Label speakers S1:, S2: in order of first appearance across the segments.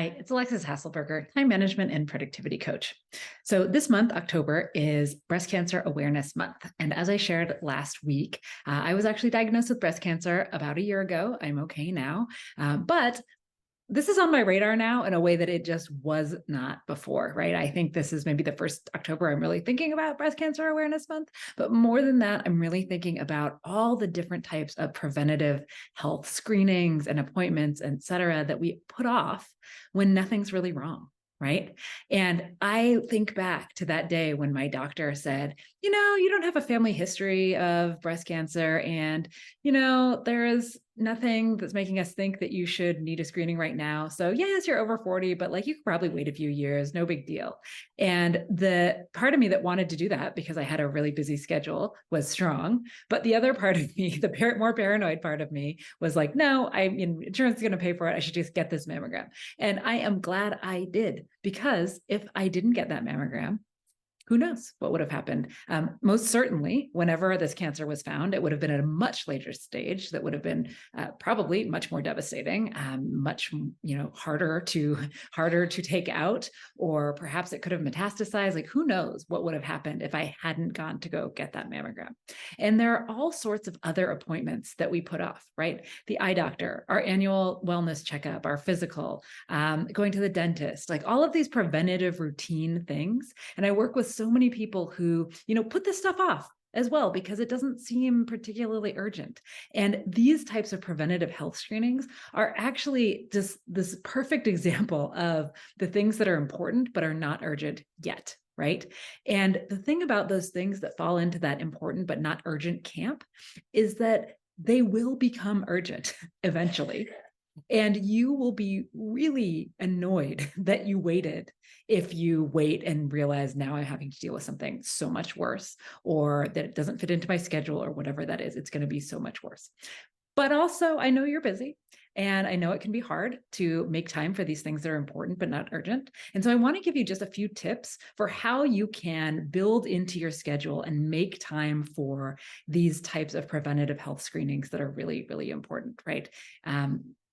S1: Hi, it's Alexis Hasselberger, time management and productivity coach. So, this month, October, is Breast Cancer Awareness Month. And as I shared last week, I was actually diagnosed with breast cancer about a year ago. I'm okay now. But this is on my radar now in a way that it just was not before, right? I think this is maybe the first October I'm really thinking about Breast Cancer Awareness Month. But more than that, I'm really thinking about all the different types of preventative health screenings and appointments, et cetera, that we put off when nothing's really wrong. Right. And I think back to that day when my doctor said, you don't have a family history of breast cancer. And, there is nothing that's making us think that you should need a screening right now. So yes, you're over 40, but like you could probably wait a few years, no big deal. And the part of me that wanted to do that because I had a really busy schedule was strong. But the other part of me, the more paranoid part of me was like, no, insurance is going to pay for it. I should just get this mammogram. And I am glad I did, because if I didn't get that mammogram, who knows what would have happened? Most certainly, whenever this cancer was found, it would have been at a much later stage that would have been probably much more devastating, much harder to take out, or perhaps it could have metastasized. Like, who knows what would have happened if I hadn't gone to go get that mammogram? And there are all sorts of other appointments that we put off, right? The eye doctor, our annual wellness checkup, our physical, going to the dentist, like all of these preventative routine things. And I work with so many people who, put this stuff off as well because it doesn't seem particularly urgent. And these types of preventative health screenings are actually just this perfect example of the things that are important but are not urgent yet. Right. And the thing about those things that fall into that important but not urgent camp is that they will become urgent eventually. And you will be really annoyed that you waited if you wait and realize now I'm having to deal with something so much worse, or that it doesn't fit into my schedule, or whatever that is. It's going to be so much worse. But also, I know you're busy, and I know it can be hard to make time for these things that are important but not urgent. And so I want to give you just a few tips for how you can build into your schedule and make time for these types of preventative health screenings that are really, really important, right?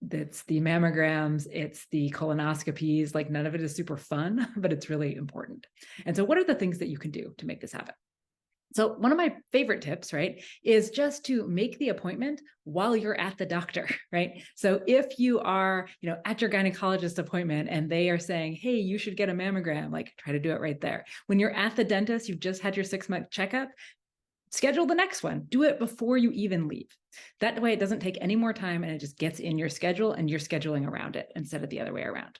S1: That's the mammograms, it's the colonoscopies, like none of it is super fun, but it's really important. And so what are the things that you can do to make this happen? So one of my favorite tips, right, is just to make the appointment while you're at the doctor, right? So if you are, at your gynecologist appointment and they are saying, hey, you should get a mammogram, like try to do it right there. When you're at the dentist, you've just had your 6-month checkup, schedule the next one. Do it before you even leave. That way it doesn't take any more time and it just gets in your schedule and you're scheduling around it instead of the other way around.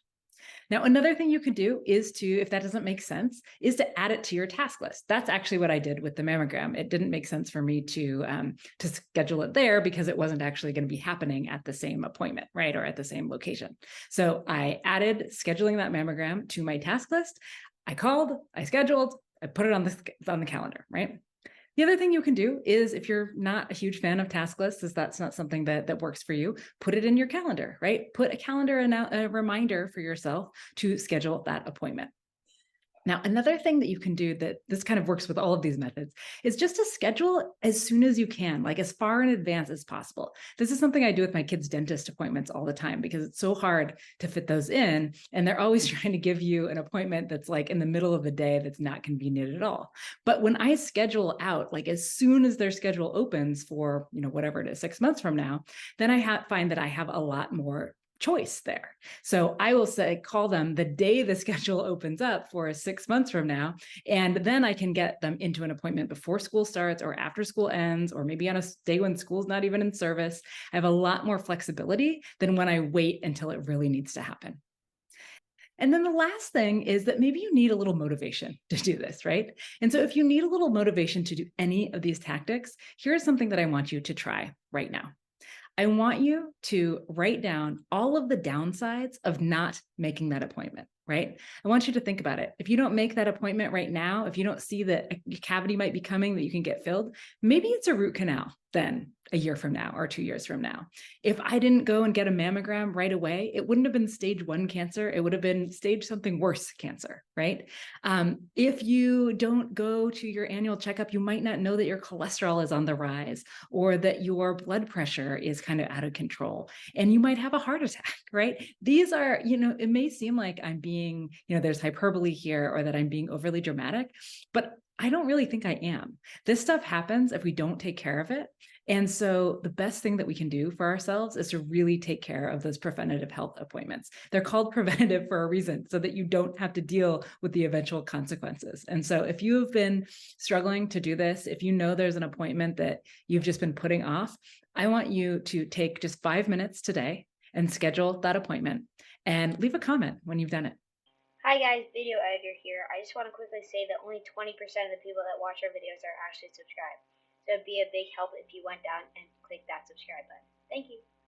S1: Now, another thing you can do is to, if that doesn't make sense, is to add it to your task list. That's actually what I did with the mammogram. It didn't make sense for me to schedule it there because it wasn't actually going to be happening at the same appointment, right? Or at the same location. So I added scheduling that mammogram to my task list. I called, I scheduled, I put it on the calendar, right? The other thing you can do is, if you're not a huge fan of task lists, is that's not something that works for you, put it in your calendar, right? Put a calendar and a reminder for yourself to schedule that appointment. Now, another thing that you can do that this kind of works with all of these methods is just to schedule as soon as you can, like as far in advance as possible. This is something I do with my kids' dentist appointments all the time because it's so hard to fit those in. And they're always trying to give you an appointment that's like in the middle of the day that's not convenient at all. But when I schedule out, like as soon as their schedule opens for, whatever it is, 6 months from now, then I find that I have a lot more choice there. So I will call them the day the schedule opens up for 6 months from now. And then I can get them into an appointment before school starts or after school ends, or maybe on a day when school's not even in service. I have a lot more flexibility than when I wait until it really needs to happen. And then the last thing is that maybe you need a little motivation to do this, right? And so if you need a little motivation to do any of these tactics, here's something that I want you to try right now. I want you to write down all of the downsides of not making that appointment, right? I want you to think about it. If you don't make that appointment right now, if you don't see that a cavity might be coming that you can get filled, maybe it's a root canal, than a year from now or 2 years from now. If I didn't go and get a mammogram right away, it wouldn't have been stage 1 cancer. It would have been stage something worse cancer, right? If you don't go to your annual checkup, you might not know that your cholesterol is on the rise or that your blood pressure is kind of out of control, and you might have a heart attack, right? These are, it may seem like I'm being, there's hyperbole here or that I'm being overly dramatic, but I don't really think I am. This stuff happens if we don't take care of it. And so the best thing that we can do for ourselves is to really take care of those preventative health appointments. They're called preventative for a reason, so that you don't have to deal with the eventual consequences. And so if you have been struggling to do this, if you know there's an appointment that you've just been putting off, I want you to take just 5 minutes today and schedule that appointment and leave a comment when you've done it.
S2: Hi guys, video editor here. I just want to quickly say that only 20% of the people that watch our videos are actually subscribed. So it'd be a big help if you went down and clicked that subscribe button. Thank you.